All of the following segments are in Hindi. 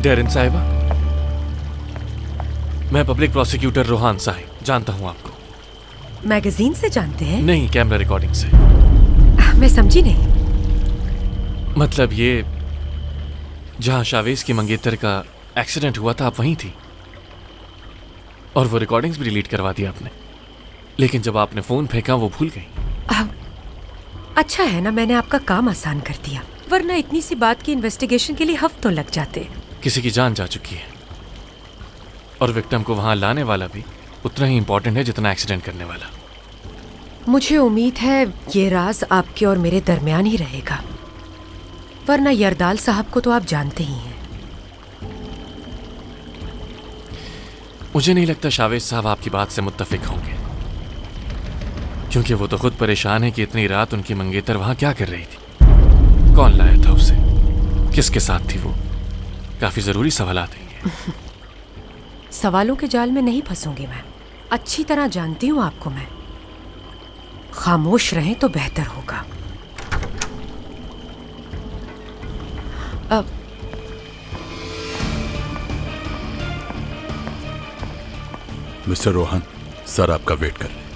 डेरिन साहिबा, मैं पब्लिक प्रोसिक्यूटर रोहान साहिब, जानता हूं आपको। मैगजीन से जानते हैं? नहीं, कैमरा रिकॉर्डिंग से। मैं समझी नहीं। मतलब ये, जहां शावेज की मंगेतर का एक्सीडेंट हुआ था, आप वहीं थी और वो रिकॉर्डिंग्स भी डिलीट करवा दी आपने, लेकिन जब आपने फोन फेंका वो भूल गई। अच्छा है ना, मैंने आपका काम आसान कर दिया, वरना इतनी सी बात की इन्वेस्टिगेशन के लिए हफ्तों लग जाते। किसी की जान जा चुकी है और विक्टिम को वहां लाने वाला भी उतना ही इंपॉर्टेंट है जितना एक्सीडेंट करने वाला। मुझे उम्मीद है ये राज आपके और मेरे दरमियान ही रहेगा, वरना यरदाल साहब को तो आप जानते ही हैं। मुझे नहीं लगता शावेज साहब आपकी बात से मुत्तफिक होंगे, क्योंकि वो तो खुद परेशान है कि इतनी रात उनकी मंगेतर वहां क्या कर रही थी, कौन लाया था उसे, किसके साथ थी वो। काफी जरूरी सवालात हैं ये। सवालों के जाल में नहीं फंसूंगी मैं, अच्छी तरह जानती हूँ आपको मैं। खामोश रहें तो बेहतर होगा। मिस्टर रोहन, सर आपका वेट कर रहे हैं।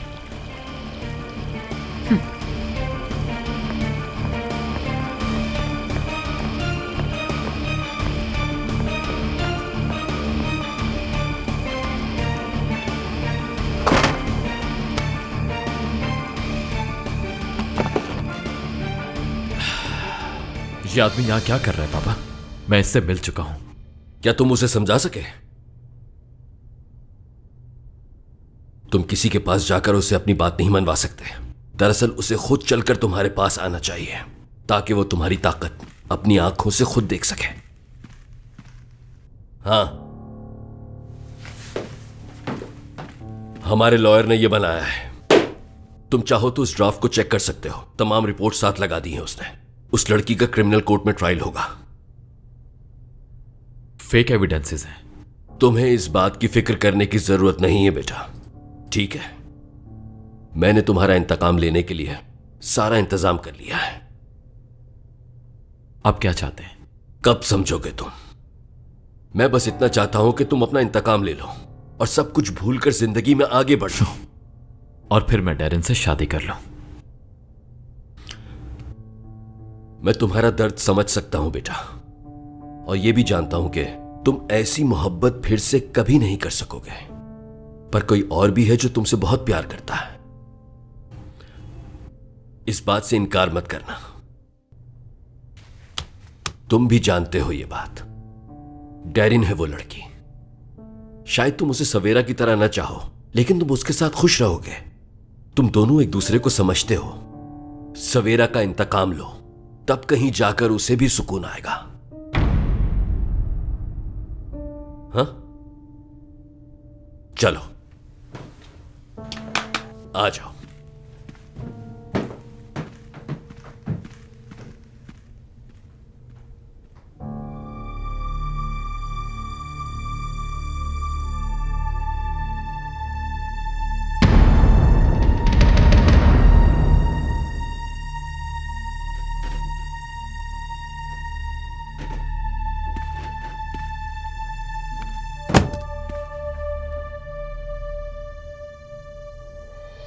ये आदमी यहां क्या कर रहा है पापा? मैं इससे मिल चुका हूं। क्या तुम उसे समझा सके? तुम किसी के पास जाकर उसे अपनी बात नहीं मनवा सकते। दरअसल उसे खुद चलकर तुम्हारे पास आना चाहिए, ताकि वो तुम्हारी ताकत अपनी आंखों से खुद देख सके। हाँ, हमारे लॉयर ने यह बनाया है। तुम चाहो तो उस ड्राफ्ट को चेक कर सकते हो। तमाम रिपोर्ट साथ लगा दी है उसने। उस लड़की का क्रिमिनल कोर्ट में ट्रायल होगा। फेक एविडेंसेस हैं। तुम्हें इस बात की फिक्र करने की जरूरत नहीं है बेटा, ठीक है? मैंने तुम्हारा इंतकाम लेने के लिए सारा इंतजाम कर लिया है। आप क्या चाहते हैं? कब समझोगे तुम? मैं बस इतना चाहता हूं कि तुम अपना इंतकाम ले लो और सब कुछ भूलकर जिंदगी में आगे बढ़ लो, और फिर मैं डेरिन से शादी कर लूं। मैं तुम्हारा दर्द समझ सकता हूं बेटा, और यह भी जानता हूं कि तुम ऐसी मोहब्बत फिर से कभी नहीं कर सकोगे। पर कोई और भी है जो तुमसे बहुत प्यार करता है। इस बात से इनकार मत करना। तुम भी जानते हो यह बात। डेरिन है वो लड़की। शायद तुम उसे सवेरा की तरह ना चाहो, लेकिन तुम उसके साथ खुश रहोगे। तुम दोनों एक दूसरे को समझते हो। सवेरा का इंतकाम लो, तब कहीं जाकर उसे भी सुकून आएगा। हाँ, चलो आ जाओ।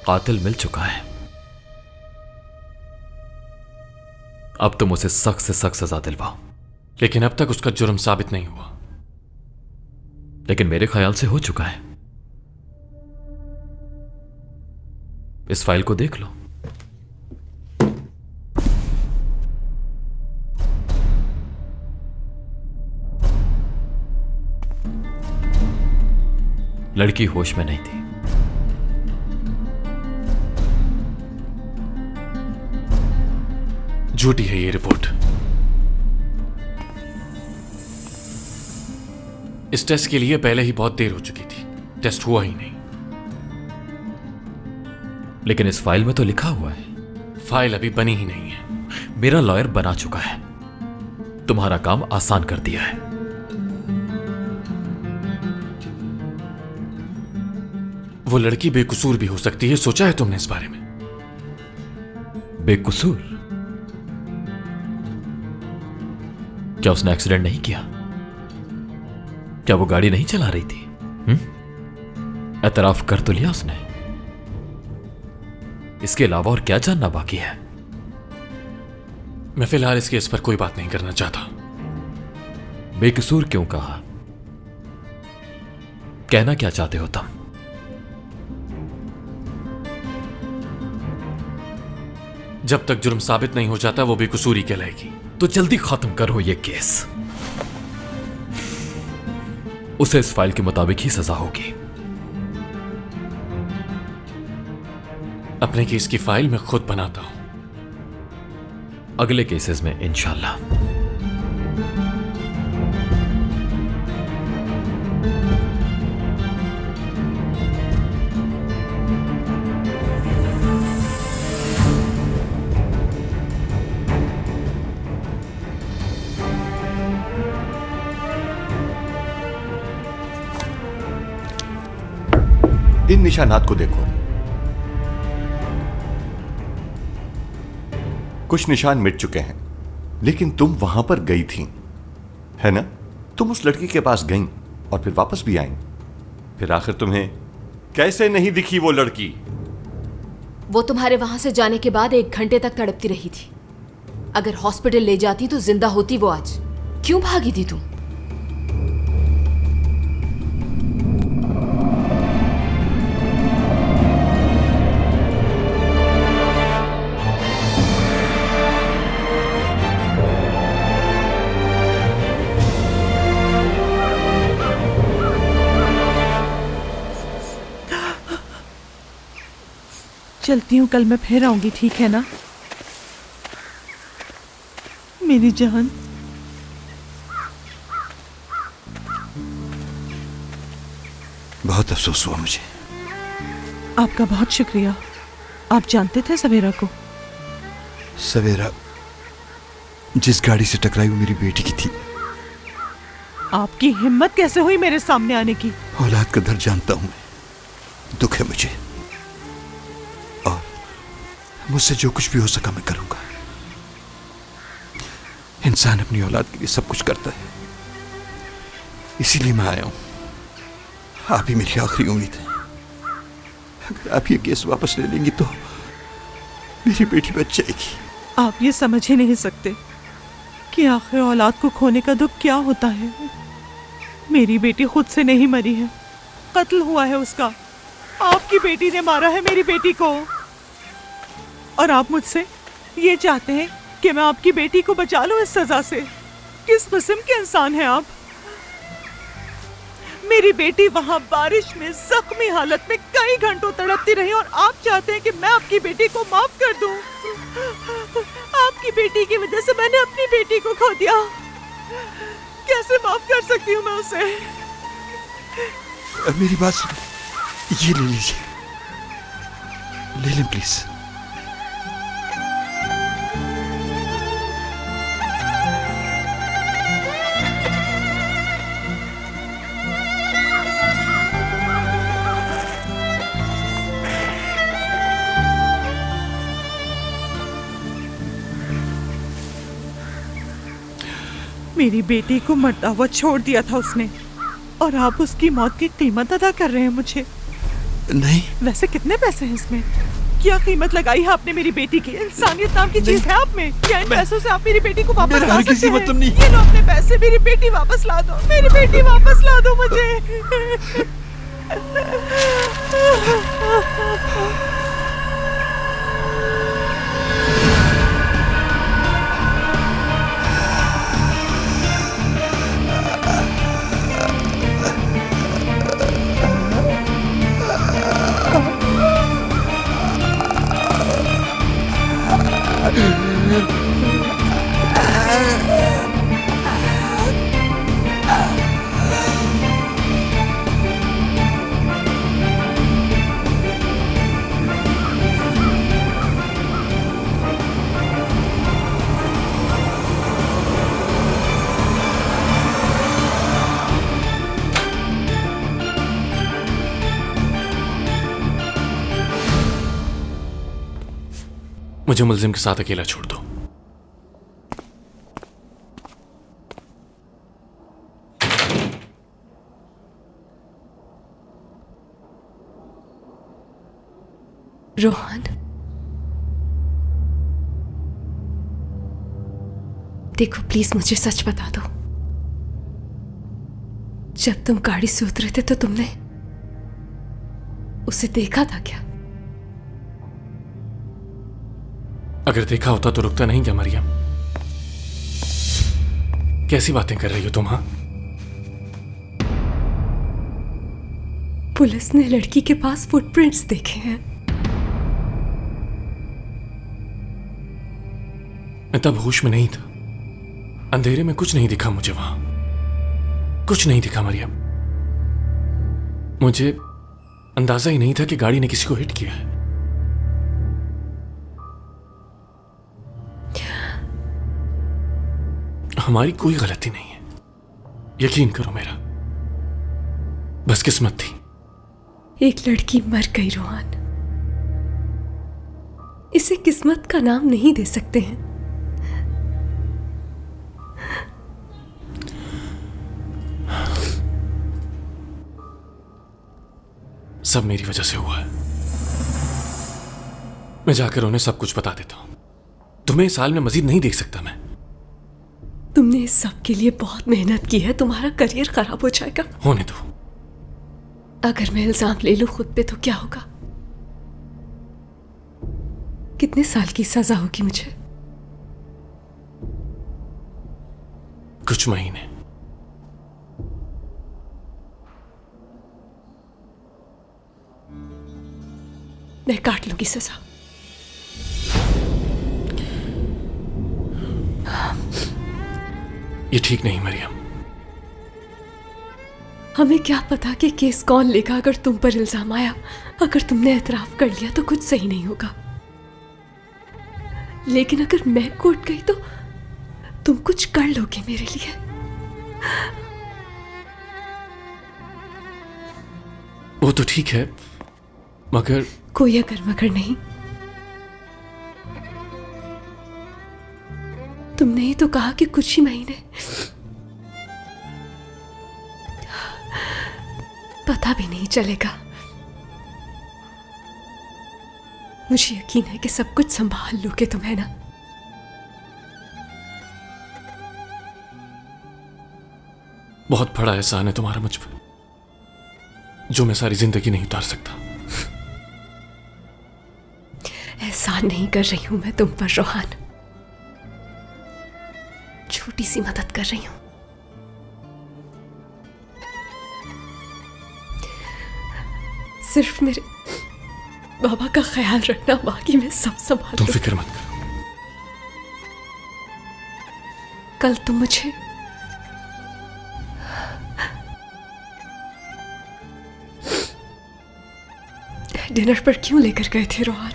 कातिल मिल चुका है। अब तुम उसे सख्त से सख्त सजा दिलवाओ। लेकिन अब तक उसका जुर्म साबित नहीं हुआ। लेकिन मेरे ख्याल से हो चुका है। इस फाइल को देख लो। लड़की होश में नहीं थी। झूठी है ये रिपोर्ट। इस टेस्ट के लिए पहले ही बहुत देर हो चुकी थी, टेस्ट हुआ ही नहीं। लेकिन इस फाइल में तो लिखा हुआ है। फाइल अभी बनी ही नहीं है। मेरा लॉयर बना चुका है, तुम्हारा काम आसान कर दिया है। वो लड़की बेकसूर भी हो सकती है, सोचा है तुमने इस बारे में? बेकसूर? क्या उसने एक्सीडेंट नहीं किया? क्या वो गाड़ी नहीं चला रही थी? एतराफ कर तो लिया उसने। इसके अलावा और क्या जानना बाकी है? मैं फिलहाल इस केस पर कोई बात नहीं करना चाहता। बेकसूर क्यों कहा? कहना क्या चाहते हो तुम? जब तक जुर्म साबित नहीं हो जाता वो बेकसूरी कहलाएगी। तो जल्दी खत्म करो ये केस। उसे इस फाइल के मुताबिक ही सजा होगी। अपने केस की फाइल मैं खुद बनाता हूं। अगले केसेस में इंशाल्लाह। इन निशानात को देखो। कुछ निशान मिट चुके हैं, लेकिन तुम वहां पर गई थी, है ना? तुम उस लड़की के पास गई और फिर वापस भी आई। फिर आखिर तुम्हें कैसे नहीं दिखी वो लड़की? वो तुम्हारे वहां से जाने के बाद 1 घंटे तक तड़पती रही थी। अगर हॉस्पिटल ले जाती तो जिंदा होती वो आज। क्यों भागी थी तुम? चलती हूँ, कल मैं फिर आऊंगी, ठीक है ना मेरी जान? बहुत अफसोस हुआ मुझे। आपका बहुत शुक्रिया। आप जानते थे सवेरा को? सवेरा जिस गाड़ी से टकराई वो मेरी बेटी की थी। आपकी हिम्मत कैसे हुई मेरे सामने आने की? औलाद का दर्द जानता हूं मैं, दुख है मुझे, और मुझसे जो कुछ भी हो सका मैं करूंगा। इंसान अपनी औलाद के लिए सब कुछ करता है, इसीलिए मैं आया हूं। आप ही मेरी आखिरी उम्मीद है। अगर आप ये केस वापस ले लेंगी तो मेरी बेटी बच जाएगी। आप ये समझ ही नहीं सकते कि आखिर औलाद को खोने का दुख क्या होता है। मेरी बेटी खुद से नहीं मरी है, कत्ल हुआ है उसका। आपकी बेटी ने मारा है मेरी बेटी को, और आप मुझसे ये चाहते हैं कि मैं आपकी बेटी को बचा लूं इस सजा से। किस किस्म के इंसान हैं आप? मेरी बेटी वहां बारिश में जख्मी हालत में कई घंटों तड़पती रही, और आप चाहते हैं कि मैं आपकी बेटी को माफ कर दूं। आपकी बेटी की वजह से मैंने अपनी बेटी को खो दिया। कैसे माफ कर सकती हूँ मैं उसे? मेरी बात सुन, ये ले लीजिए, ले लें प्लीज। मेरी बेटी को मरता हुआ छोड़ दिया था उसने, और आप उसकी मौत की कीमत अदा कर रहे हैं मुझे। नहीं। वैसे कितने पैसे हैं इसमें? क्या कीमत लगाई है आपने मेरी बेटी की? इंसानियत नाम की चीज है आप में? क्या इन पैसों से आप मेरी बेटी को वापस ला सकते हैं? मतलब नहीं। ये लो अपने पैसे, मेरी बेटी वापस ला दो, मेरी बेटी वापस ला दो मुझे। मुझे मुल्जिम के साथ अकेला छोड़ दो। रोहन, देखो प्लीज मुझे सच बता दो, जब तुम गाड़ी से उतरे थे तो तुमने उसे देखा था क्या? अगर देखा होता तो रुकता नहीं क्या मरियम? कैसी बातें कर रही हो तुम? हाँ, पुलिस ने लड़की के पास फुटप्रिंट्स देखे हैं। मैं तब होश में नहीं था, अंधेरे में कुछ नहीं दिखा मुझे, वहां कुछ नहीं दिखा मरियम। मुझे अंदाजा ही नहीं था कि गाड़ी ने किसी को हिट किया है। हमारी कोई गलती नहीं है, यकीन करो मेरा, बस किस्मत थी। एक लड़की मर गई रोहन, इसे किस्मत का नाम नहीं दे सकते हैं। सब मेरी वजह से हुआ है। मैं जाकर उन्हें सब कुछ बता देता हूं। तुम्हें इस हाल में मजीद नहीं देख सकता मैं। तुमने इस सब के लिए बहुत मेहनत की है, तुम्हारा करियर खराब हो जाएगा। होने दो। अगर मैं इल्जाम ले लूं खुद पे तो क्या होगा? कितने साल की सजा होगी मुझे? कुछ महीने। मैं काट लूंगी सजा। ये ठीक नहीं मरियम। हमें क्या पता कि केस कौन लेगा अगर तुम पर इल्जाम आया। अगर तुमने एतराफ कर लिया तो कुछ सही नहीं होगा, लेकिन अगर मैं कोर्ट गई तो तुम कुछ कर लोगे मेरे लिए। वो तो ठीक है, मगर कोई अगर मगर नहीं। तुमने ही तो कहा कि कुछ ही महीने। पता भी नहीं चलेगा। मुझे यकीन है कि सब कुछ संभाल लोगे तुम, है ना? बहुत बड़ा एहसान है तुम्हारा मुझ पर, जो मैं सारी जिंदगी नहीं उतार सकता। एहसान नहीं कर रही हूं मैं तुम पर रोहन, छोटी सी मदद कर रही हूं। सिर्फ मेरे बाबा का ख्याल रखना, बाकी मैं सब संभाल तुम लूं। फिक्र मत करो। कल तुम मुझे डिनर पर क्यों लेकर गए थे रोहन?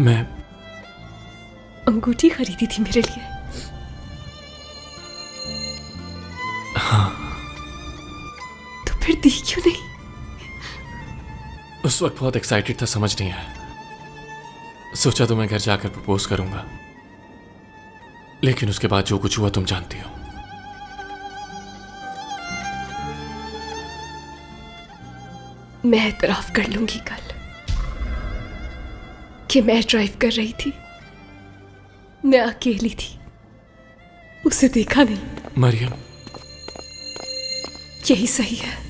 मैं अंगूठी खरीदी थी मेरे लिए। हाँ। तो फिर दी क्यों नहीं? उस वक्त बहुत एक्साइटेड था, समझ नहीं आया। सोचा तो मैं घर जाकर प्रपोज करूंगा, लेकिन उसके बाद जो कुछ हुआ तुम जानती हो। मैं एतराफ कर लूंगी कल कि मैं ड्राइव कर रही थी, मैं अकेली थी, उसे देखा नहीं। मरियम, यही सही है।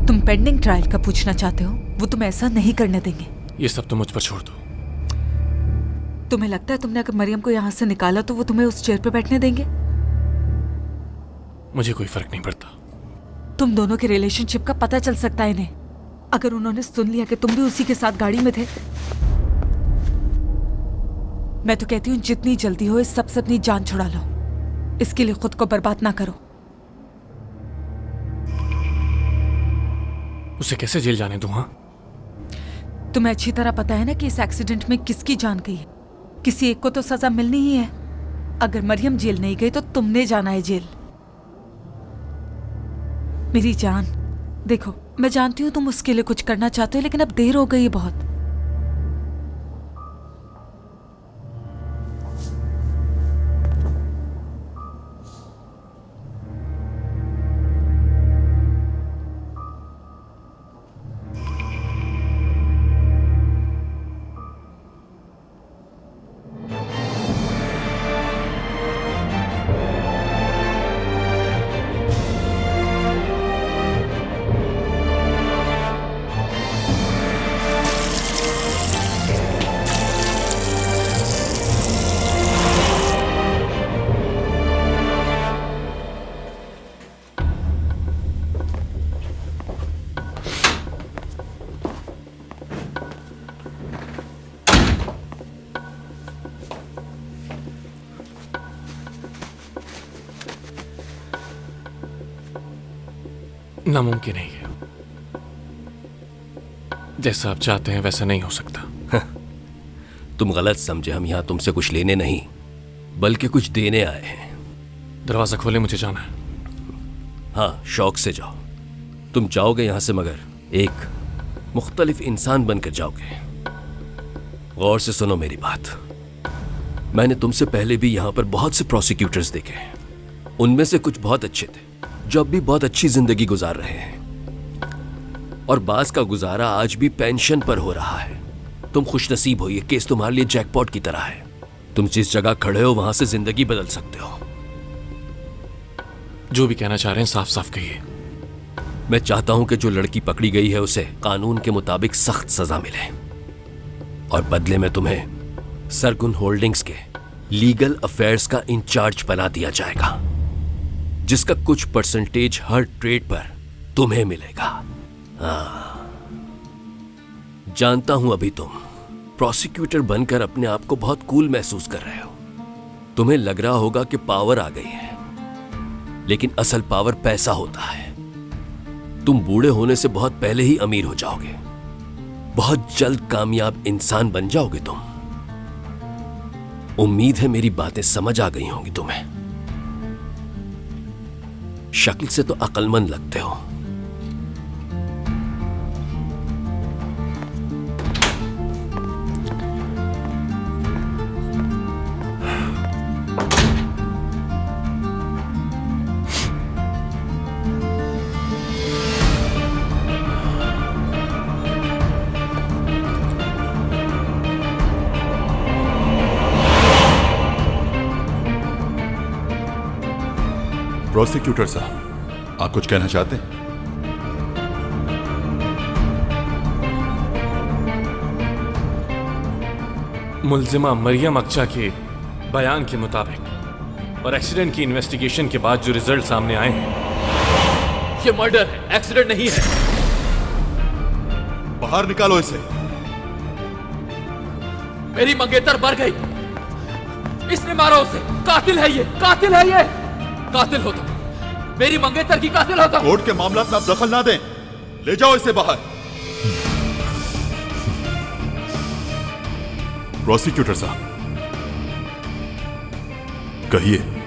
तुम पेंडिंग ट्रायल का पूछना चाहते हो? वो तुम ऐसा नहीं करने देंगे। ये सब तो मुझ पर छोड़ दो। तुम्हें लगता है तुमने अगर मरियम को यहाँ से निकाला तो वो तुम्हें उस चेयर पे बैठने देंगे? मुझे कोई फर्क नहीं पड़ता। तुम दोनों के रिलेशनशिप का पता चल सकता है इन्हें। अगर उन्होंने सुन लिया कि तुम भी उसी के साथ गाड़ी में थे, मैं तो कहती हूँ जितनी जल्दी हो इस सबसे अपनी जान छुड़ा लो। इसके लिए खुद को बर्बाद ना करो। उसे कैसे जेल जाने दूं? हाँ, तुम्हें अच्छी तरह पता है ना कि इस एक्सीडेंट में किसकी जान गई है। किसी एक को तो सजा मिलनी ही है। अगर मरियम जेल नहीं गई तो तुमने जाना है जेल। मेरी जान, देखो मैं जानती हूँ तुम उसके लिए कुछ करना चाहते हो, लेकिन अब देर हो गई है बहुत। नामुमकिन नहीं है। जैसा आप चाहते हैं वैसा नहीं हो सकता। तुम गलत समझे, हम यहां तुमसे कुछ लेने नहीं बल्कि कुछ देने आए हैं। दरवाजा खोले, मुझे जाना है। हाँ, शौक से जाओ। तुम जाओगे यहां से मगर एक मुख्तलिफ इंसान बनकर जाओगे। गौर से सुनो मेरी बात। मैंने तुमसे पहले भी यहां पर बहुत से प्रोसिक्यूटर्स देखे। उनमें से कुछ बहुत अच्छे थे जो अब भी बहुत अच्छी जिंदगी गुजार रहे हैं, और बास का गुजारा आज भी पेंशन पर हो रहा है। तुम खुशनसीब हो, ये केस तुम्हारे लिए जैकपॉट की तरह है। तुम जिस जगह खड़े हो वहां से जिंदगी बदल सकते हो। जो भी कहना चाह रहे हैं साफ साफ कहिए। मैं चाहता हूं कि जो लड़की पकड़ी गई है उसे कानून के मुताबिक सख्त सजा मिले, और बदले में तुम्हें सरगुन होल्डिंग्स के लीगल अफेयर्स का इंचार्ज बना दिया जाएगा, जिसका कुछ परसेंटेज हर ट्रेड पर तुम्हें मिलेगा। जानता हूं अभी तुम प्रोसिक्यूटर बनकर अपने आप को बहुत कूल महसूस कर रहे हो। तुम्हें लग रहा होगा कि पावर आ गई है, लेकिन असल पावर पैसा होता है। तुम बूढ़े होने से बहुत पहले ही अमीर हो जाओगे। बहुत जल्द कामयाब इंसान बन जाओगे तुम। उम्मीद है मेरी बातें समझ आ गई होंगी तुम्हें। शक्ल से तो अक्लमंद लगते हो। प्रोसिक्यूटर साहब, आप कुछ कहना चाहते हैं? मुल्जिमा मरियम अक्चा के बयान के मुताबिक और एक्सीडेंट की इन्वेस्टिगेशन के बाद जो रिजल्ट सामने आए हैं, ये मर्डर है, एक्सीडेंट नहीं है। बाहर निकालो इसे। मेरी मंगेतर मर गई, इसने मारा उसे। कातिल है ये, कातिल है ये। कातिल हो तुम, मेरी मंगेतर की कातिल हो तुम। कोर्ट के मामला में आप दखल ना दें, ले जाओ इसे बाहर। प्रोसिक्यूटर साहब, कहिए।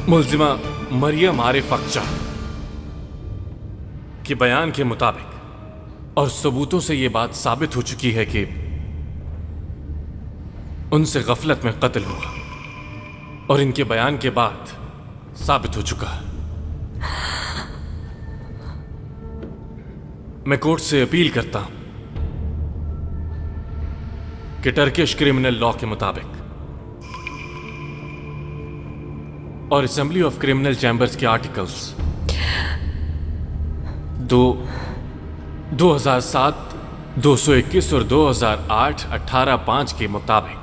मुल्जिमा मरियम आरिफ अक्चा के बयान के मुताबिक और सबूतों से यह बात साबित हो चुकी है कि उनसे गफलत में कत्ल हुआ और इनके बयान के बाद साबित हो चुका है। मैं कोर्ट से अपील करता हूं कि टर्किश क्रिमिनल लॉ के मुताबिक और असेंबली ऑफ क्रिमिनल चैम्बर्स के आर्टिकल्स 2007, 221 और 2008, 18(5) के मुताबिक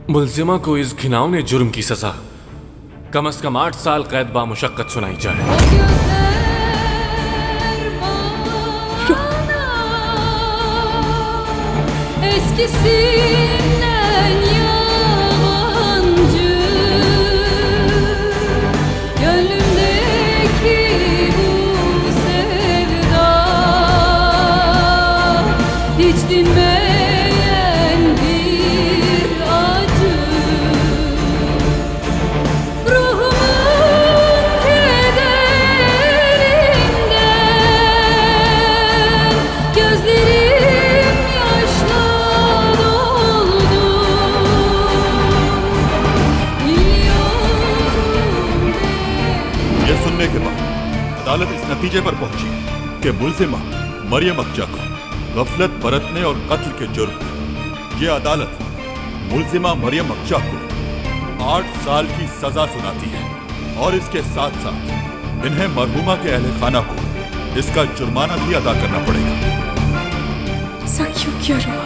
मुल्जिमा को इस घिनौने जुर्म की सजा कम से कम 8 साल कैद बामुशक्कत सुनाई जाए। Eskisinden yabancı gönlümdeki bu sevda hiç dinmeyen bir acı ruhumun kederinden gözlerim yaşla यह सुनने के बाद अदालत इस नतीजे पर पहुंची कि मुल्जिमा मरियम अक्जा को गफलत बरतने और कत्ल के जुर्म में यह अदालत मुल्जिमा मरियम अक्जा को 8 साल की सजा सुनाती है और इसके साथ साथ इन्हें मरहुमा के अहले खाना को इसका जुर्माना भी अदा करना पड़ेगा। ऐसा क्यों किया रहा?